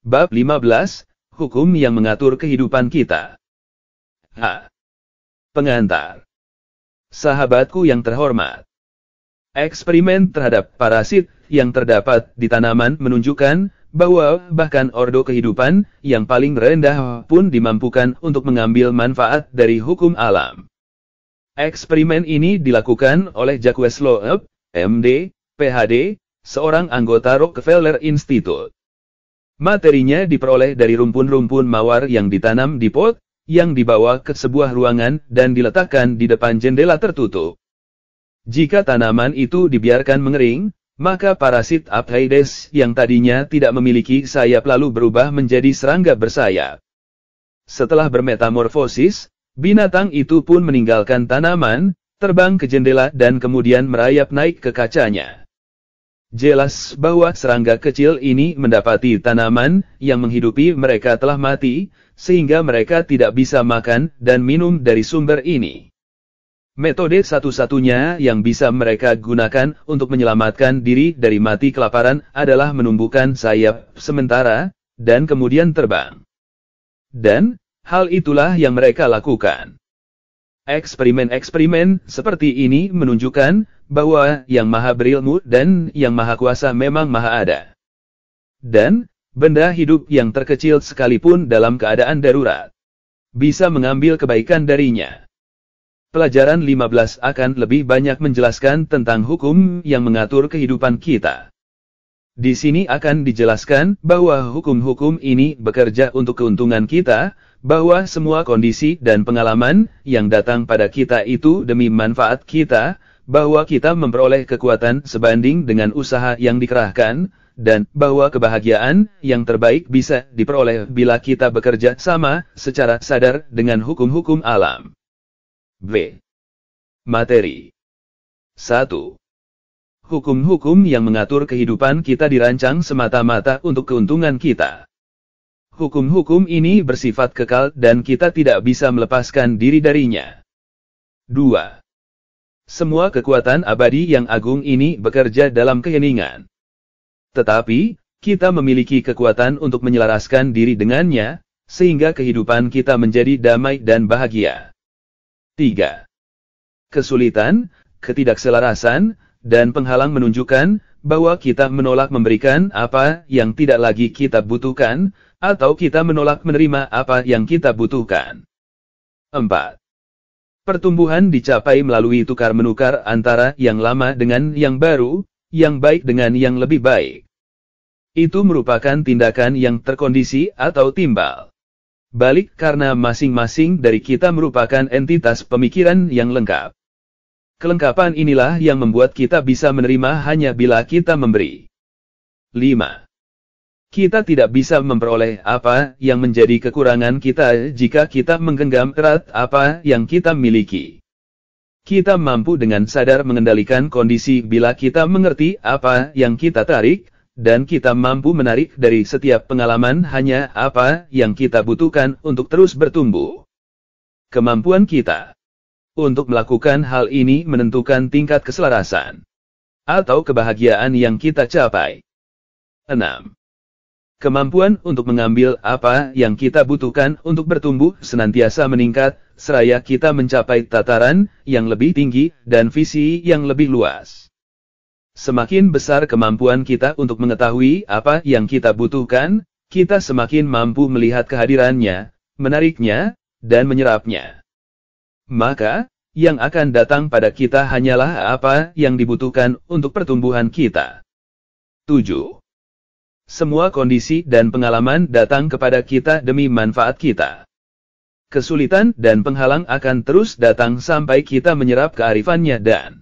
Bab 15, Hukum yang mengatur kehidupan kita. Pengantar. Sahabatku yang terhormat. Eksperimen terhadap parasit yang terdapat di tanaman menunjukkan bahwa bahkan ordo kehidupan yang paling rendah pun dimampukan untuk mengambil manfaat dari hukum alam. Eksperimen ini dilakukan oleh Jacques Loeb, MD, PhD, seorang anggota Rockefeller Institute. Materinya diperoleh dari rumpun-rumpun mawar yang ditanam di pot, yang dibawa ke sebuah ruangan dan diletakkan di depan jendela tertutup. Jika tanaman itu dibiarkan mengering, maka parasit Aphides yang tadinya tidak memiliki sayap lalu berubah menjadi serangga bersayap. Setelah bermetamorfosis, binatang itu pun meninggalkan tanaman, terbang ke jendela dan kemudian merayap naik ke kacanya. Jelas bahwa serangga kecil ini mendapati tanaman yang menghidupi mereka telah mati, sehingga mereka tidak bisa makan dan minum dari sumber ini. Metode satu-satunya yang bisa mereka gunakan untuk menyelamatkan diri dari mati kelaparan adalah menumbuhkan sayap sementara, dan kemudian terbang. Dan, hal itulah yang mereka lakukan. Eksperimen-eksperimen seperti ini menunjukkan bahwa Yang Maha Berilmu dan Yang Maha Kuasa memang Maha Ada. Dan, benda hidup yang terkecil sekalipun dalam keadaan darurat bisa mengambil kebaikan darinya. Pelajaran 15 akan lebih banyak menjelaskan tentang hukum yang mengatur kehidupan kita. Di sini akan dijelaskan bahwa hukum-hukum ini bekerja untuk keuntungan kita, bahwa semua kondisi dan pengalaman yang datang pada kita itu demi manfaat kita, bahwa kita memperoleh kekuatan sebanding dengan usaha yang dikerahkan, dan bahwa kebahagiaan yang terbaik bisa diperoleh bila kita bekerja sama secara sadar dengan hukum-hukum alam. B. Materi. 1. Hukum-hukum yang mengatur kehidupan kita dirancang semata-mata untuk keuntungan kita. Hukum-hukum ini bersifat kekal dan kita tidak bisa melepaskan diri darinya. 2. Semua kekuatan abadi yang agung ini bekerja dalam keheningan. Tetapi, kita memiliki kekuatan untuk menyelaraskan diri dengannya, sehingga kehidupan kita menjadi damai dan bahagia. 3. Kesulitan, ketidakselarasan, dan penghalang menunjukkan bahwa kita menolak memberikan apa yang tidak lagi kita butuhkan, atau kita menolak menerima apa yang kita butuhkan. 4. Pertumbuhan dicapai melalui tukar-menukar antara yang lama dengan yang baru, yang baik dengan yang lebih baik. Itu merupakan tindakan yang terkondisi atau timbal balik karena masing-masing dari kita merupakan entitas pemikiran yang lengkap. Kelengkapan inilah yang membuat kita bisa menerima hanya bila kita memberi. 5. Kita tidak bisa memperoleh apa yang menjadi kekurangan kita jika kita menggenggam erat apa yang kita miliki. Kita mampu dengan sadar mengendalikan kondisi bila kita mengerti apa yang kita tarik, dan kita mampu menarik dari setiap pengalaman hanya apa yang kita butuhkan untuk terus bertumbuh. Kemampuan kita untuk melakukan hal ini menentukan tingkat keselarasan atau kebahagiaan yang kita capai. 6. Kemampuan untuk mengambil apa yang kita butuhkan untuk bertumbuh senantiasa meningkat, seraya kita mencapai tataran yang lebih tinggi dan visi yang lebih luas. Semakin besar kemampuan kita untuk mengetahui apa yang kita butuhkan, kita semakin mampu melihat kehadirannya, menariknya, dan menyerapnya. Maka, yang akan datang pada kita hanyalah apa yang dibutuhkan untuk pertumbuhan kita. 7. Semua kondisi dan pengalaman datang kepada kita demi manfaat kita. Kesulitan dan penghalang akan terus datang sampai kita menyerap kearifannya dan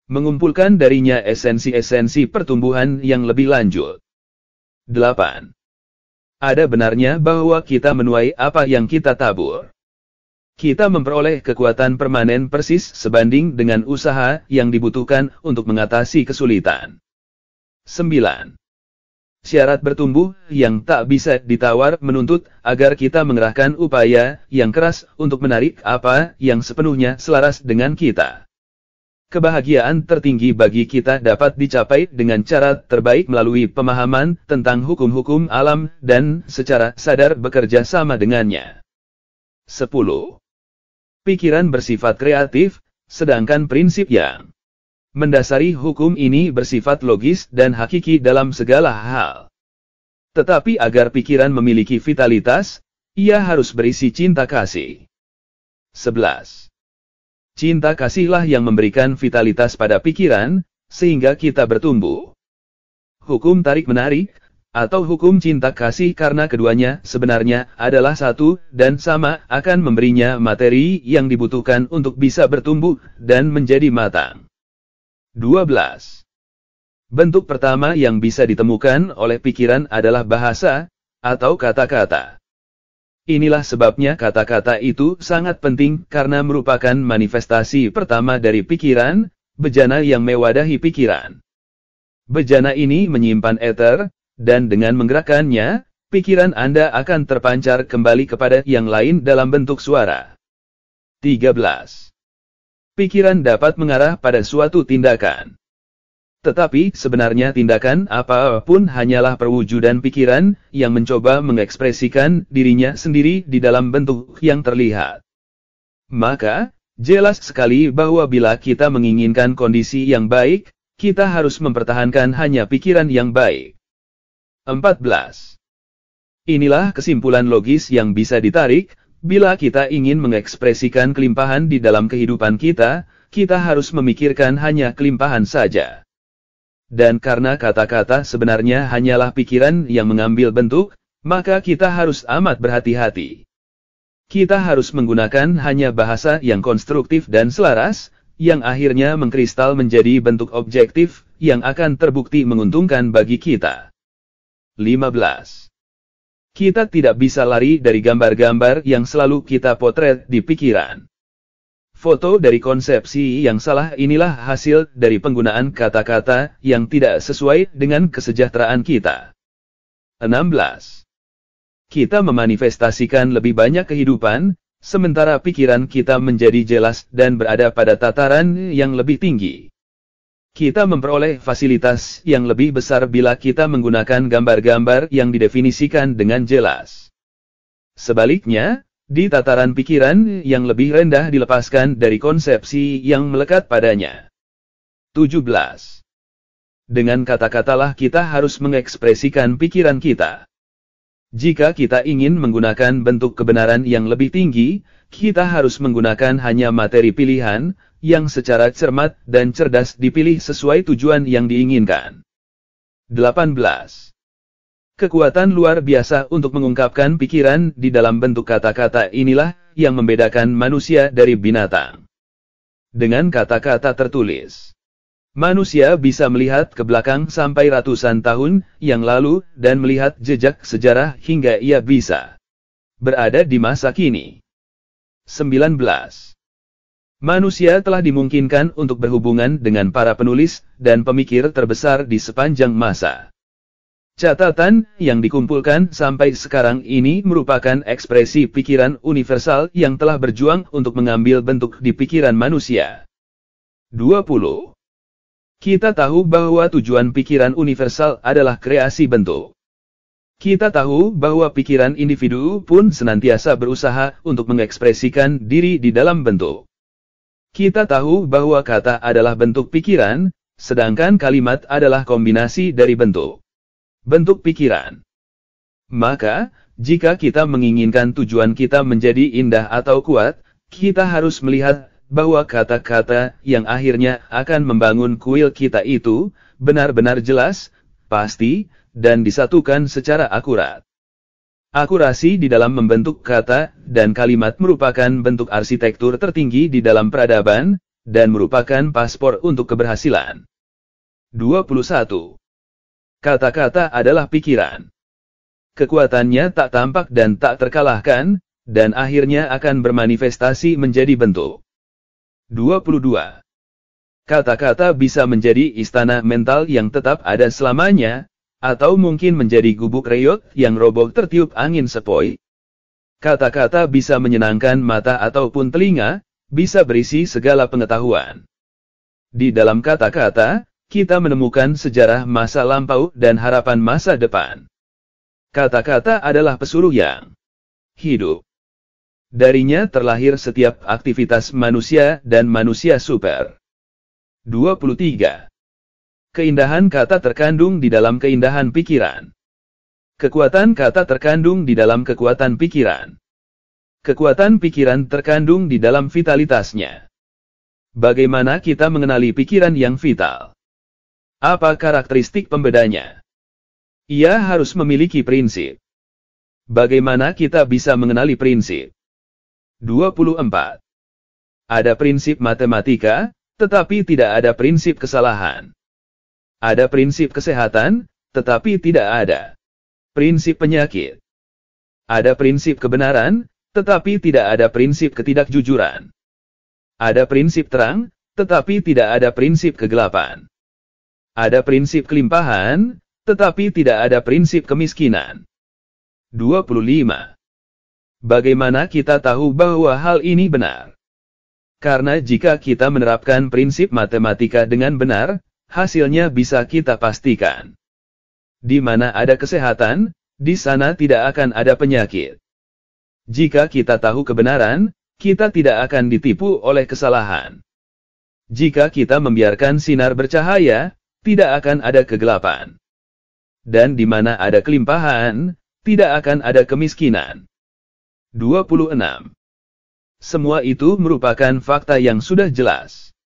mengumpulkan darinya esensi-esensi pertumbuhan yang lebih lanjut. 8. Ada benarnya bahwa kita menuai apa yang kita tabur. Kita memperoleh kekuatan permanen persis sebanding dengan usaha yang dibutuhkan untuk mengatasi kesulitan. 9. Syarat bertumbuh yang tak bisa ditawar menuntut agar kita mengerahkan upaya yang keras untuk menarik apa yang sepenuhnya selaras dengan kita. Kebahagiaan tertinggi bagi kita dapat dicapai dengan cara terbaik melalui pemahaman tentang hukum-hukum alam dan secara sadar bekerja sama dengannya. 10. Pikiran bersifat kreatif, sedangkan prinsip yang mendasari hukum ini bersifat logis dan hakiki dalam segala hal. Tetapi agar pikiran memiliki vitalitas, ia harus berisi cinta kasih. 11. Cinta kasihlah yang memberikan vitalitas pada pikiran, sehingga kita bertumbuh. Hukum tarik-menarik, atau hukum cinta kasih karena keduanya sebenarnya adalah satu dan sama akan memberinya materi yang dibutuhkan untuk bisa bertumbuh dan menjadi matang. 12. Bentuk pertama yang bisa ditemukan oleh pikiran adalah bahasa, atau kata-kata. Inilah sebabnya kata-kata itu sangat penting karena merupakan manifestasi pertama dari pikiran, bejana yang mewadahi pikiran. Bejana ini menyimpan eter, dan dengan menggerakkannya, pikiran Anda akan terpancar kembali kepada yang lain dalam bentuk suara. 13. Pikiran dapat mengarah pada suatu tindakan. Tetapi sebenarnya tindakan apapun hanyalah perwujudan pikiran yang mencoba mengekspresikan dirinya sendiri di dalam bentuk yang terlihat. Maka, jelas sekali bahwa bila kita menginginkan kondisi yang baik, kita harus mempertahankan hanya pikiran yang baik. 14. Inilah kesimpulan logis yang bisa ditarik, bila kita ingin mengekspresikan kelimpahan di dalam kehidupan kita, kita harus memikirkan hanya kelimpahan saja. Dan karena kata-kata sebenarnya hanyalah pikiran yang mengambil bentuk, maka kita harus amat berhati-hati. Kita harus menggunakan hanya bahasa yang konstruktif dan selaras, yang akhirnya mengkristal menjadi bentuk objektif, yang akan terbukti menguntungkan bagi kita. 15. Kita tidak bisa lari dari gambar-gambar yang selalu kita potret di pikiran. Foto dari konsepsi yang salah inilah hasil dari penggunaan kata-kata yang tidak sesuai dengan kesejahteraan kita. 16. Kita memanifestasikan lebih banyak kehidupan, sementara pikiran kita menjadi jelas dan berada pada tataran yang lebih tinggi. Kita memperoleh fasilitas yang lebih besar bila kita menggunakan gambar-gambar yang didefinisikan dengan jelas. Sebaliknya, di tataran pikiran yang lebih rendah dilepaskan dari konsepsi yang melekat padanya. 17. Dengan kata-katalah kita harus mengekspresikan pikiran kita. Jika kita ingin menggunakan bentuk kebenaran yang lebih tinggi, kita harus menggunakan hanya materi pilihan, yang secara cermat dan cerdas dipilih sesuai tujuan yang diinginkan. 18. Kekuatan luar biasa untuk mengungkapkan pikiran di dalam bentuk kata-kata inilah yang membedakan manusia dari binatang. Dengan kata-kata tertulis, manusia bisa melihat ke belakang sampai ratusan tahun yang lalu dan melihat jejak sejarah hingga ia bisa berada di masa kini. 19. Manusia telah dimungkinkan untuk berhubungan dengan para penulis dan pemikir terbesar di sepanjang masa. Catatan yang dikumpulkan sampai sekarang ini merupakan ekspresi pikiran universal yang telah berjuang untuk mengambil bentuk di pikiran manusia. 20. Kita tahu bahwa tujuan pikiran universal adalah kreasi bentuk. Kita tahu bahwa pikiran individu pun senantiasa berusaha untuk mengekspresikan diri di dalam bentuk. Kita tahu bahwa kata adalah bentuk pikiran, sedangkan kalimat adalah kombinasi dari bentuk pikiran. Maka, jika kita menginginkan tujuan kita menjadi indah atau kuat, kita harus melihat bahwa kata-kata yang akhirnya akan membangun kuil kita itu, benar-benar jelas, pasti, dan disatukan secara akurat. Akurasi di dalam membentuk kata dan kalimat merupakan bentuk arsitektur tertinggi di dalam peradaban, dan merupakan paspor untuk keberhasilan. 21. Kata-kata adalah pikiran. Kekuatannya tak tampak dan tak terkalahkan, dan akhirnya akan bermanifestasi menjadi bentuk. 22. Kata-kata bisa menjadi istana mental yang tetap ada selamanya, atau mungkin menjadi gubuk reyot yang roboh tertiup angin sepoi. Kata-kata bisa menyenangkan mata ataupun telinga, bisa berisi segala pengetahuan. Di dalam kata-kata, kita menemukan sejarah masa lampau dan harapan masa depan. Kata-kata adalah pesuruh yang hidup. Darinya terlahir setiap aktivitas manusia dan manusia super. 23. Keindahan kata terkandung di dalam keindahan pikiran. Kekuatan kata terkandung di dalam kekuatan pikiran. Kekuatan pikiran terkandung di dalam vitalitasnya. Bagaimana kita mengenali pikiran yang vital? Apa karakteristik pembedanya? Ia harus memiliki prinsip. Bagaimana kita bisa mengenali prinsip? 24. Ada prinsip matematika, tetapi tidak ada prinsip kesalahan. Ada prinsip kesehatan, tetapi tidak ada prinsip penyakit. Ada prinsip kebenaran, tetapi tidak ada prinsip ketidakjujuran. Ada prinsip terang, tetapi tidak ada prinsip kegelapan. Ada prinsip kelimpahan, tetapi tidak ada prinsip kemiskinan. 25. Bagaimana kita tahu bahwa hal ini benar? Karena jika kita menerapkan prinsip matematika dengan benar, hasilnya bisa kita pastikan. Di mana ada kesehatan, di sana tidak akan ada penyakit. Jika kita tahu kebenaran, kita tidak akan ditipu oleh kesalahan. Jika kita membiarkan sinar bercahaya, tidak akan ada kegelapan. Dan di mana ada kelimpahan, tidak akan ada kemiskinan. 26. Semua itu merupakan fakta yang sudah jelas.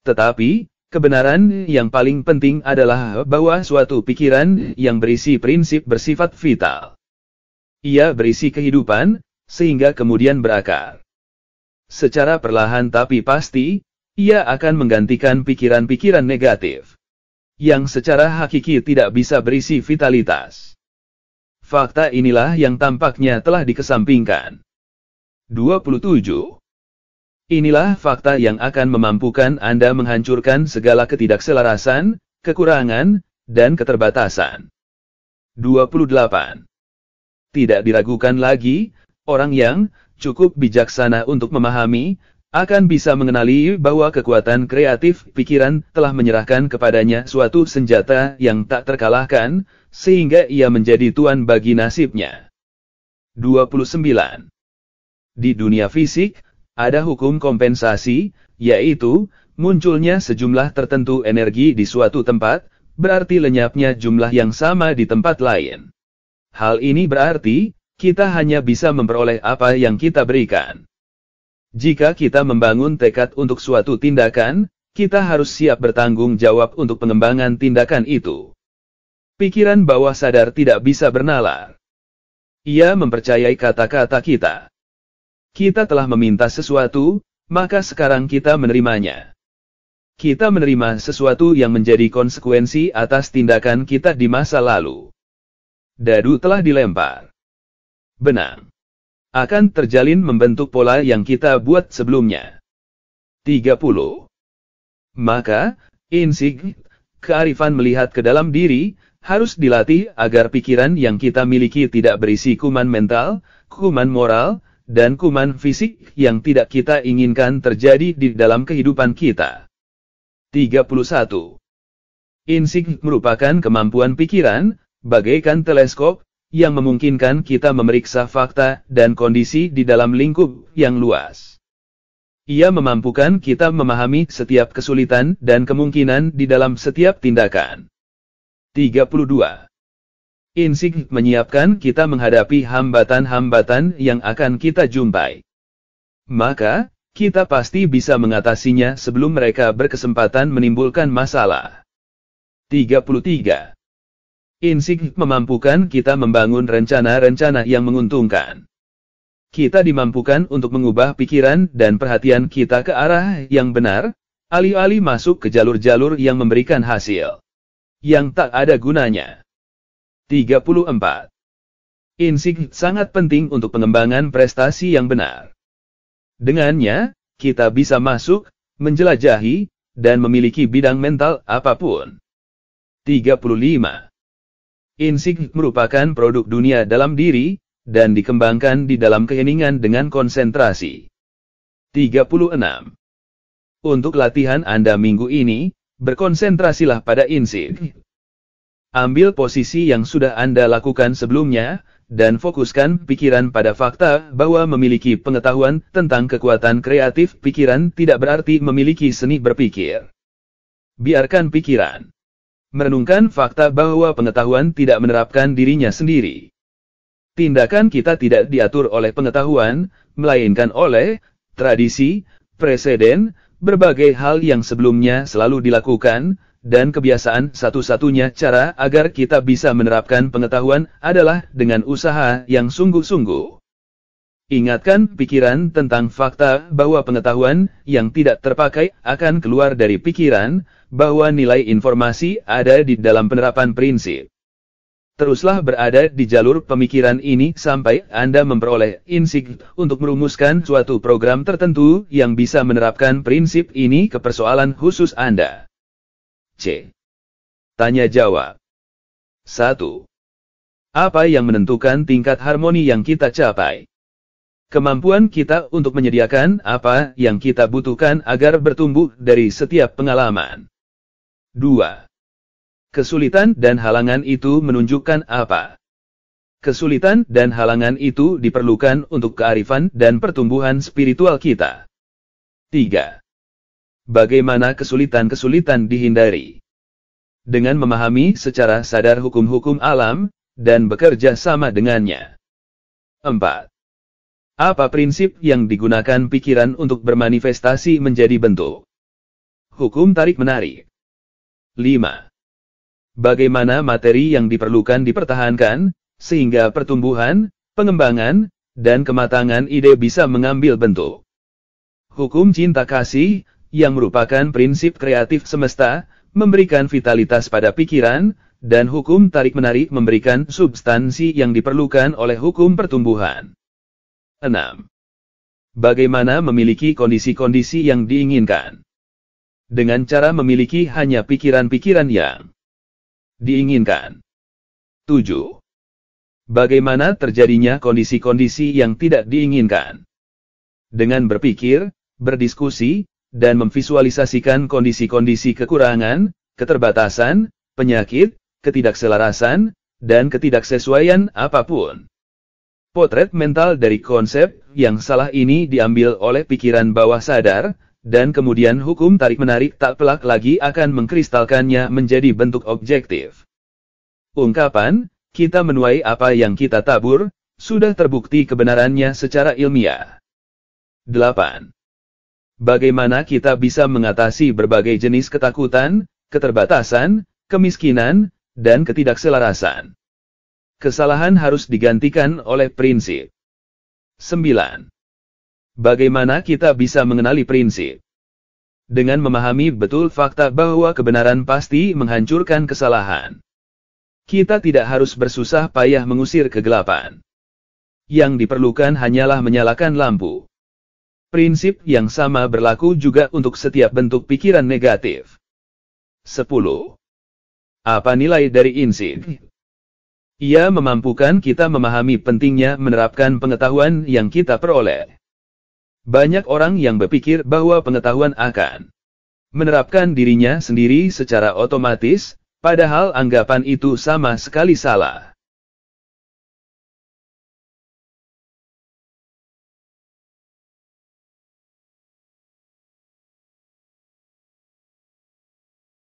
Tetapi, kebenaran yang paling penting adalah bahwa suatu pikiran yang berisi prinsip bersifat vital. Ia berisi kehidupan, sehingga kemudian berakar. Secara perlahan tapi pasti, ia akan menggantikan pikiran-pikiran negatif, yang secara hakiki tidak bisa berisi vitalitas. Fakta inilah yang tampaknya telah dikesampingkan. 27. Inilah fakta yang akan memampukan Anda menghancurkan segala ketidakselarasan, kekurangan, dan keterbatasan. 28. Tidak diragukan lagi, orang yang cukup bijaksana untuk memahami, akan bisa mengenali bahwa kekuatan kreatif pikiran telah menyerahkan kepadanya suatu senjata yang tak terkalahkan, sehingga ia menjadi tuan bagi nasibnya. 29. Di dunia fisik, ada hukum kompensasi, yaitu, munculnya sejumlah tertentu energi di suatu tempat, berarti lenyapnya jumlah yang sama di tempat lain. Hal ini berarti, kita hanya bisa memperoleh apa yang kita berikan. Jika kita membangun tekad untuk suatu tindakan, kita harus siap bertanggung jawab untuk pengembangan tindakan itu. Pikiran bawah sadar tidak bisa bernalar. Ia mempercayai kata-kata kita. Kita telah meminta sesuatu, maka sekarang kita menerimanya. Kita menerima sesuatu yang menjadi konsekuensi atas tindakan kita di masa lalu. Dadu telah dilempar. Benang akan terjalin membentuk pola yang kita buat sebelumnya. 30. Maka, insting, kearifan melihat ke dalam diri, harus dilatih agar pikiran yang kita miliki tidak berisi kuman mental, kuman moral, dan kuman fisik yang tidak kita inginkan terjadi di dalam kehidupan kita. 31. Insting merupakan kemampuan pikiran, bagaikan teleskop, yang memungkinkan kita memeriksa fakta dan kondisi di dalam lingkup yang luas. Ia memampukan kita memahami setiap kesulitan dan kemungkinan di dalam setiap tindakan. 32. Insting menyiapkan kita menghadapi hambatan-hambatan yang akan kita jumpai. Maka, kita pasti bisa mengatasinya sebelum mereka berkesempatan menimbulkan masalah. 33. Insting memampukan kita membangun rencana-rencana yang menguntungkan. Kita dimampukan untuk mengubah pikiran dan perhatian kita ke arah yang benar, alih-alih masuk ke jalur-jalur yang memberikan hasil yang tak ada gunanya. 34. Insting sangat penting untuk pengembangan prestasi yang benar. Dengannya, kita bisa masuk, menjelajahi, dan memiliki bidang mental apapun. 35. Insting merupakan produk dunia dalam diri, dan dikembangkan di dalam keheningan dengan konsentrasi. 36. Untuk latihan Anda minggu ini, berkonsentrasilah pada insight. Ambil posisi yang sudah Anda lakukan sebelumnya, dan fokuskan pikiran pada fakta bahwa memiliki pengetahuan tentang kekuatan kreatif pikiran tidak berarti memiliki seni berpikir. Biarkan pikiran merenungkan fakta bahwa pengetahuan tidak menerapkan dirinya sendiri. Tindakan kita tidak diatur oleh pengetahuan, melainkan oleh tradisi, preseden, berbagai hal yang sebelumnya selalu dilakukan, dan kebiasaan. Satu-satunya cara agar kita bisa menerapkan pengetahuan adalah dengan usaha yang sungguh-sungguh. Ingatkan pikiran tentang fakta bahwa pengetahuan yang tidak terpakai akan keluar dari pikiran, bahwa nilai informasi ada di dalam penerapan prinsip. Teruslah berada di jalur pemikiran ini sampai Anda memperoleh insight untuk merumuskan suatu program tertentu yang bisa menerapkan prinsip ini ke persoalan khusus Anda. C. Tanya jawab. 1. Apa yang menentukan tingkat harmoni yang kita capai? Kemampuan kita untuk menyediakan apa yang kita butuhkan agar bertumbuh dari setiap pengalaman. 2. Kesulitan dan halangan itu menunjukkan apa? Kesulitan dan halangan itu diperlukan untuk kearifan dan pertumbuhan spiritual kita. 3. Bagaimana kesulitan-kesulitan dihindari? Dengan memahami secara sadar hukum-hukum alam, dan bekerja sama dengannya. 4. Apa prinsip yang digunakan pikiran untuk bermanifestasi menjadi bentuk? Hukum tarik-menarik. 5. Bagaimana materi yang diperlukan dipertahankan, sehingga pertumbuhan, pengembangan, dan kematangan ide bisa mengambil bentuk? Hukum cinta kasih, yang merupakan prinsip kreatif semesta, memberikan vitalitas pada pikiran, dan hukum tarik-menarik memberikan substansi yang diperlukan oleh hukum pertumbuhan. 6. Bagaimana memiliki kondisi-kondisi yang diinginkan? Dengan cara memiliki hanya pikiran-pikiran yang diinginkan. 7. Bagaimana terjadinya kondisi-kondisi yang tidak diinginkan? Dengan berpikir, berdiskusi, dan memvisualisasikan kondisi-kondisi kekurangan, keterbatasan, penyakit, ketidakselarasan, dan ketidaksesuaian apapun. Potret mental dari konsep yang salah ini diambil oleh pikiran bawah sadar, dan kemudian hukum tarik-menarik tak pelak lagi akan mengkristalkannya menjadi bentuk objektif. Ungkapan, kita menuai apa yang kita tabur, sudah terbukti kebenarannya secara ilmiah. 8. Bagaimana kita bisa mengatasi berbagai jenis ketakutan, keterbatasan, kemiskinan, dan ketidakselarasan? Kesalahan harus digantikan oleh prinsip. 9. Bagaimana kita bisa mengenali prinsip? Dengan memahami betul fakta bahwa kebenaran pasti menghancurkan kesalahan. Kita tidak harus bersusah payah mengusir kegelapan. Yang diperlukan hanyalah menyalakan lampu. Prinsip yang sama berlaku juga untuk setiap bentuk pikiran negatif. 10. Apa nilai dari insight? Ia memampukan kita memahami pentingnya menerapkan pengetahuan yang kita peroleh. Banyak orang yang berpikir bahwa pengetahuan akan menerapkan dirinya sendiri secara otomatis, padahal anggapan itu sama sekali salah.